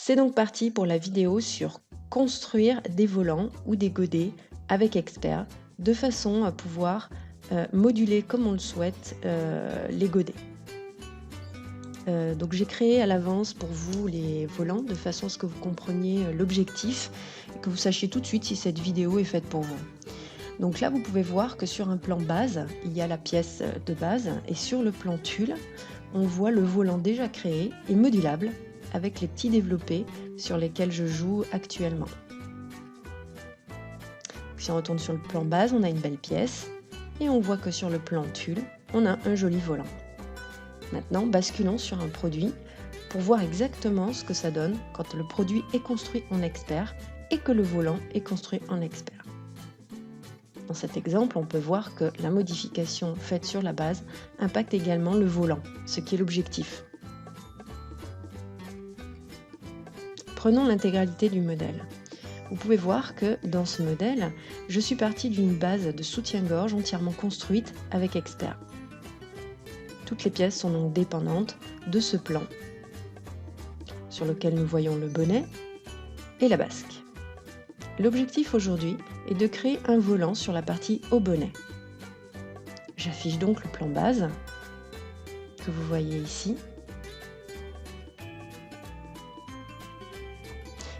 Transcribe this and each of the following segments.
C'est donc parti pour la vidéo sur construire des volants ou des godets avec Expert de façon à pouvoir moduler comme on le souhaite les godets. Donc j'ai créé à l'avance pour vous les volants de façon à ce que vous compreniez l'objectif et que vous sachiez tout de suite si cette vidéo est faite pour vous. Donc là vous pouvez voir que sur un plan base, il y a la pièce de base et sur le plan tulle, on voit le volant déjà créé et modulable avec les petits développés sur lesquels je joue actuellement. Si on retourne sur le plan base, on a une belle pièce et on voit que sur le plan tulle, on a un joli volant. Maintenant, basculons sur un produit pour voir exactement ce que ça donne quand le produit est construit en Expert et que le volant est construit en Expert. Dans cet exemple, on peut voir que la modification faite sur la base impacte également le volant, ce qui est l'objectif. Prenons l'intégralité du modèle. Vous pouvez voir que dans ce modèle, je suis partie d'une base de soutien-gorge entièrement construite avec Expert. Toutes les pièces sont donc dépendantes de ce plan sur lequel nous voyons le bonnet et la basque. L'objectif aujourd'hui est de créer un volant sur la partie haut bonnet. J'affiche donc le plan base que vous voyez ici.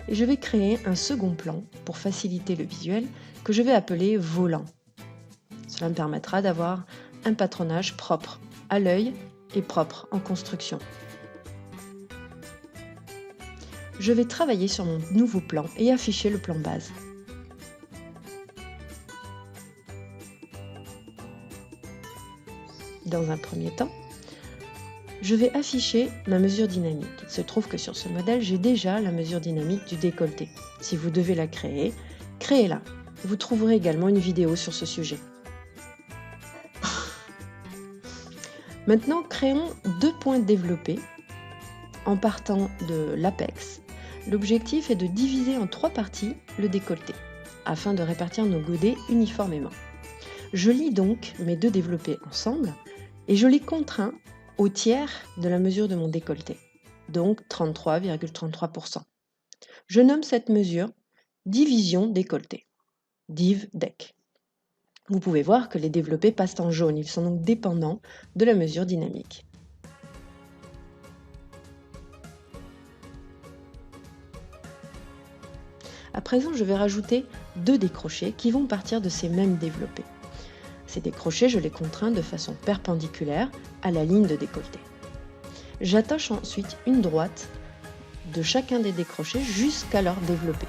Et je vais créer un second plan pour faciliter le visuel que je vais appeler volant. Cela me permettra d'avoir un patronage propre à l'œil et propre en construction. Je vais travailler sur mon nouveau plan et afficher le plan base. Dans un premier temps, je vais afficher ma mesure dynamique. Il se trouve que sur ce modèle, j'ai déjà la mesure dynamique du décolleté. Si vous devez la créer, créez-la. Vous trouverez également une vidéo sur ce sujet. Maintenant, créons deux points développés en partant de l'apex. L'objectif est de diviser en trois parties le décolleté afin de répartir nos godets uniformément. Je lie donc mes deux développés ensemble et je les contrains au tiers de la mesure de mon décolleté, donc 33,33%. Je nomme cette mesure division décolleté, div-dec. Vous pouvez voir que les développés passent en jaune, ils sont donc dépendants de la mesure dynamique. À présent, je vais rajouter deux décrochés qui vont partir de ces mêmes développés. Ces décrochés, je les contrains de façon perpendiculaire à la ligne de décolleté. J'attache ensuite une droite de chacun des décrochés jusqu'à leur développé.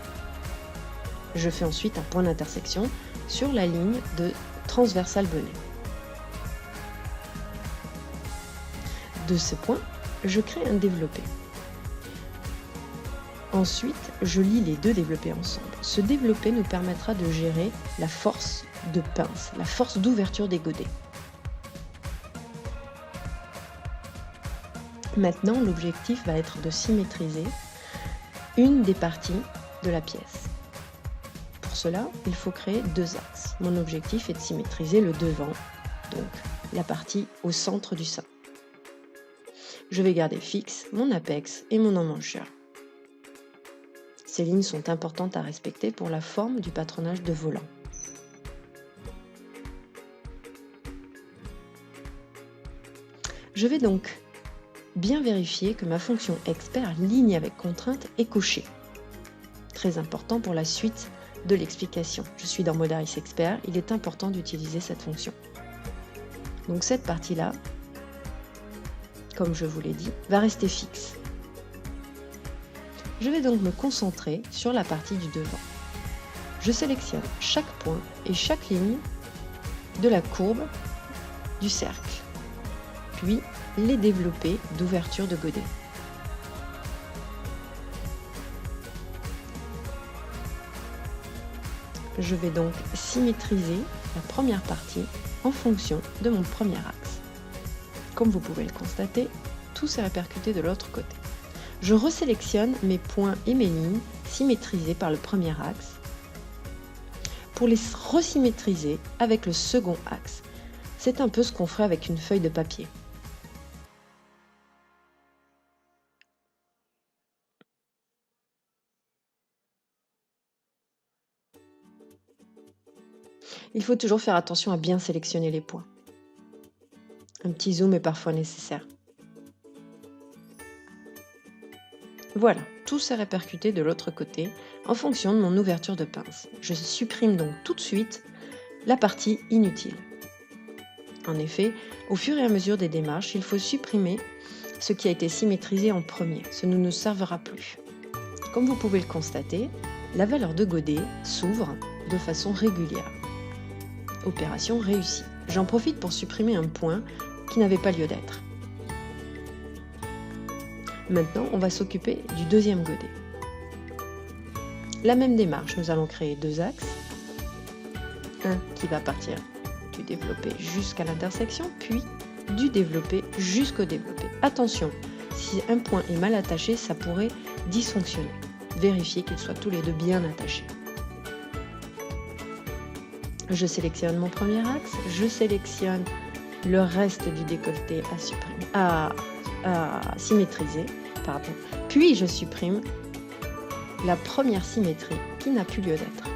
Je fais ensuite un point d'intersection sur la ligne de transversale bonnet. De ce point, je crée un développé. Ensuite, je lie les deux développés ensemble. Ce développé nous permettra de gérer la force de pince, la force d'ouverture des godets. Maintenant, l'objectif va être de symétriser une des parties de la pièce. Pour cela, il faut créer deux axes. Mon objectif est de symétriser le devant, donc la partie au centre du sein. Je vais garder fixe mon apex et mon emmancheur. Ces lignes sont importantes à respecter pour la forme du patronage de volant. Je vais donc bien vérifier que ma fonction expert ligne avec contrainte est cochée. Très important pour la suite de l'explication. Je suis dans Modaris Expert, il est important d'utiliser cette fonction. Donc cette partie-là, comme je vous l'ai dit, va rester fixe. Je vais donc me concentrer sur la partie du devant. Je sélectionne chaque point et chaque ligne de la courbe du cercle, puis les développés d'ouverture de godet. Je vais donc symétriser la première partie en fonction de mon premier axe. Comme vous pouvez le constater, tout s'est répercuté de l'autre côté. Je resélectionne mes points et mes lignes symétrisés par le premier axe pour les resymétriser avec le second axe. C'est un peu ce qu'on ferait avec une feuille de papier. Il faut toujours faire attention à bien sélectionner les points. Un petit zoom est parfois nécessaire. Voilà, tout s'est répercuté de l'autre côté en fonction de mon ouverture de pince. Je supprime donc tout de suite la partie inutile. En effet, au fur et à mesure des démarches, il faut supprimer ce qui a été symétrisé en premier. Ce ne nous servira plus. Comme vous pouvez le constater, la valeur de godet s'ouvre de façon régulière. Opération réussie. J'en profite pour supprimer un point qui n'avait pas lieu d'être. Maintenant, on va s'occuper du deuxième godet. La même démarche, nous allons créer deux axes. Un qui va partir du développé jusqu'à l'intersection, puis du développé jusqu'au développé. Attention, si un point est mal attaché, ça pourrait dysfonctionner. Vérifiez qu'ils soient tous les deux bien attachés. Je sélectionne mon premier axe, je sélectionne le reste du décolleté à supprimer, à symétriser, puis je supprime la première symétrie qui n'a plus lieu d'être.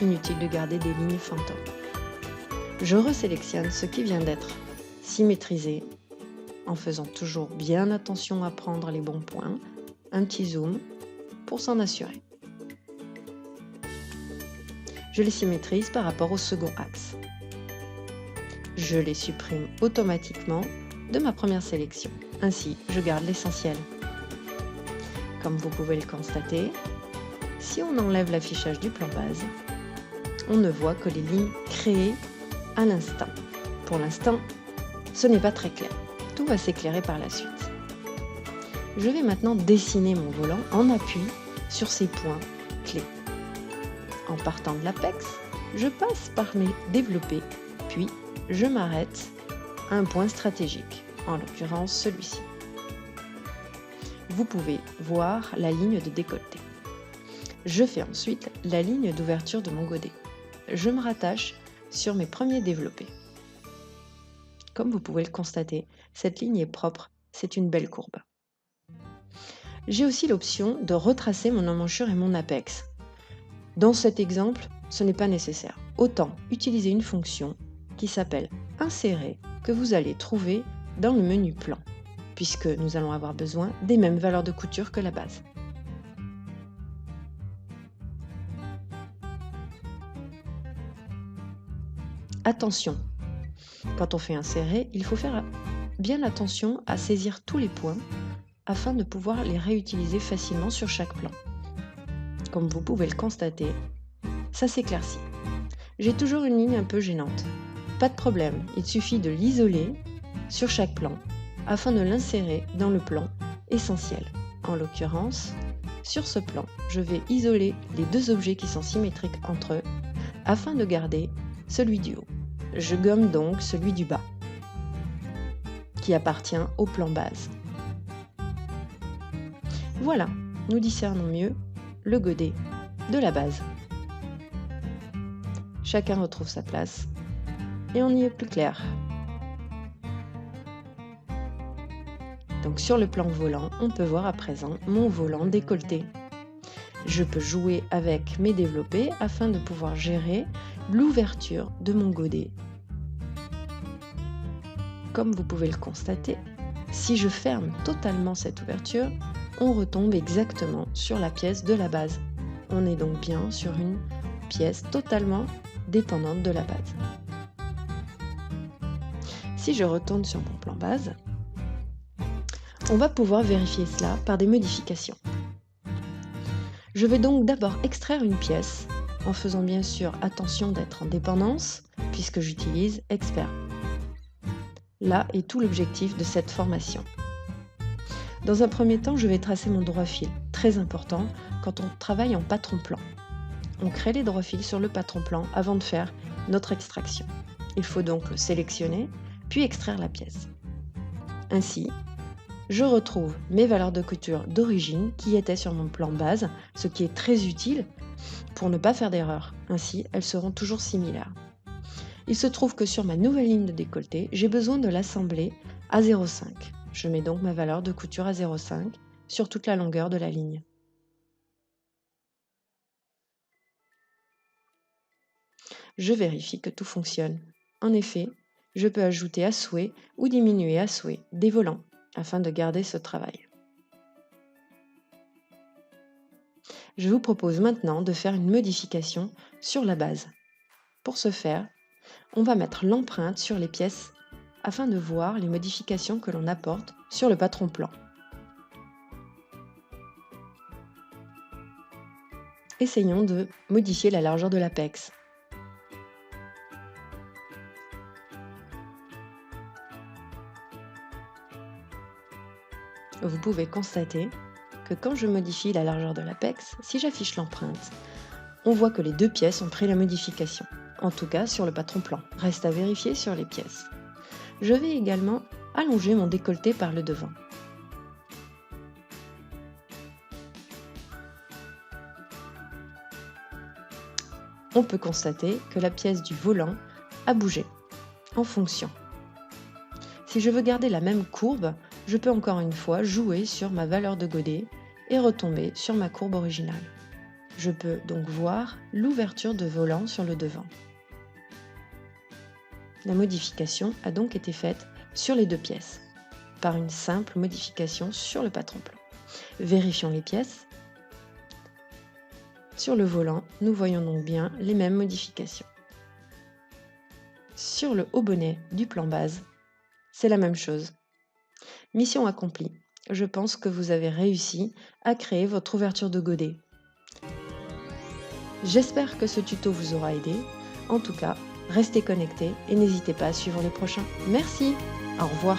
Inutile de garder des lignes fantômes. Je resélectionne ce qui vient d'être symétrisé en faisant toujours bien attention à prendre les bons points, un petit zoom pour s'en assurer. Je les symétrise par rapport au second axe. Je les supprime automatiquement de ma première sélection. Ainsi, je garde l'essentiel. Comme vous pouvez le constater, si on enlève l'affichage du plan base, on ne voit que les lignes créées à l'instant. Pour l'instant, ce n'est pas très clair. Tout va s'éclairer par la suite. Je vais maintenant dessiner mon volant en appui sur ces points clés. En partant de l'apex, je passe par mes développés, puis je m'arrête à un point stratégique, en l'occurrence celui-ci. Vous pouvez voir la ligne de décolleté. Je fais ensuite la ligne d'ouverture de mon godet. Je me rattache sur mes premiers développés. Comme vous pouvez le constater, cette ligne est propre, c'est une belle courbe. J'ai aussi l'option de retracer mon emmanchure et mon apex. Dans cet exemple, ce n'est pas nécessaire. Autant utiliser une fonction qui s'appelle insérer que vous allez trouver dans le menu plan, puisque nous allons avoir besoin des mêmes valeurs de couture que la base. Attention, quand on fait insérer, il faut faire bien attention à saisir tous les points afin de pouvoir les réutiliser facilement sur chaque plan. Comme vous pouvez le constater, ça s'éclaircit. J'ai toujours une ligne un peu gênante. Pas de problème, il suffit de l'isoler sur chaque plan afin de l'insérer dans le plan essentiel. En l'occurrence, sur ce plan, je vais isoler les deux objets qui sont symétriques entre eux afin de garder celui du haut. Je gomme donc celui du bas qui appartient au plan base. Voilà, nous discernons mieux le godet de la base. Chacun retrouve sa place et on y est plus clair. Donc sur le plan volant, on peut voir à présent mon volant décolleté. Je peux jouer avec mes développés afin de pouvoir gérer l'ouverture de mon godet. Comme vous pouvez le constater, si je ferme totalement cette ouverture, on retombe exactement sur la pièce de la base. On est donc bien sur une pièce totalement dépendante de la base. Si je retourne sur mon plan base, on va pouvoir vérifier cela par des modifications. Je vais donc d'abord extraire une pièce en faisant bien sûr attention d'être en dépendance puisque j'utilise Expert. Là est tout l'objectif de cette formation. Dans un premier temps, je vais tracer mon droit fil, très important quand on travaille en patron plan. On crée les droits fils sur le patron plan avant de faire notre extraction. Il faut donc le sélectionner, puis extraire la pièce. Ainsi, je retrouve mes valeurs de couture d'origine qui étaient sur mon plan base, ce qui est très utile pour ne pas faire d'erreur. Ainsi, elles seront toujours similaires. Il se trouve que sur ma nouvelle ligne de décolleté, j'ai besoin de l'assembler à 0,5. Je mets donc ma valeur de couture à 0,5 sur toute la longueur de la ligne. je vérifie que tout fonctionne. En effet, je peux ajouter à souhait ou diminuer à souhait des volants afin de garder ce travail. Je vous propose maintenant de faire une modification sur la base. Pour ce faire, on va mettre l'empreinte sur les pièces afin de voir les modifications que l'on apporte sur le patron plan. Essayons de modifier la largeur de l'apex. Vous pouvez constater que quand je modifie la largeur de l'apex, si j'affiche l'empreinte, on voit que les deux pièces ont pris la modification. En tout cas sur le patron plan. Reste à vérifier sur les pièces. Je vais également allonger mon décolleté par le devant. On peut constater que la pièce du volant a bougé en fonction. Si je veux garder la même courbe, je peux encore une fois jouer sur ma valeur de godet et retomber sur ma courbe originale. Je peux donc voir l'ouverture de volant sur le devant. La modification a donc été faite sur les deux pièces, par une simple modification sur le patron plan. Vérifions les pièces. Sur le volant, nous voyons donc bien les mêmes modifications. Sur le haut bonnet du plan base, c'est la même chose. Mission accomplie. Je pense que vous avez réussi à créer votre ouverture de godet. J'espère que ce tuto vous aura aidé. En tout cas, restez connectés et n'hésitez pas à suivre les prochains. Merci, au revoir.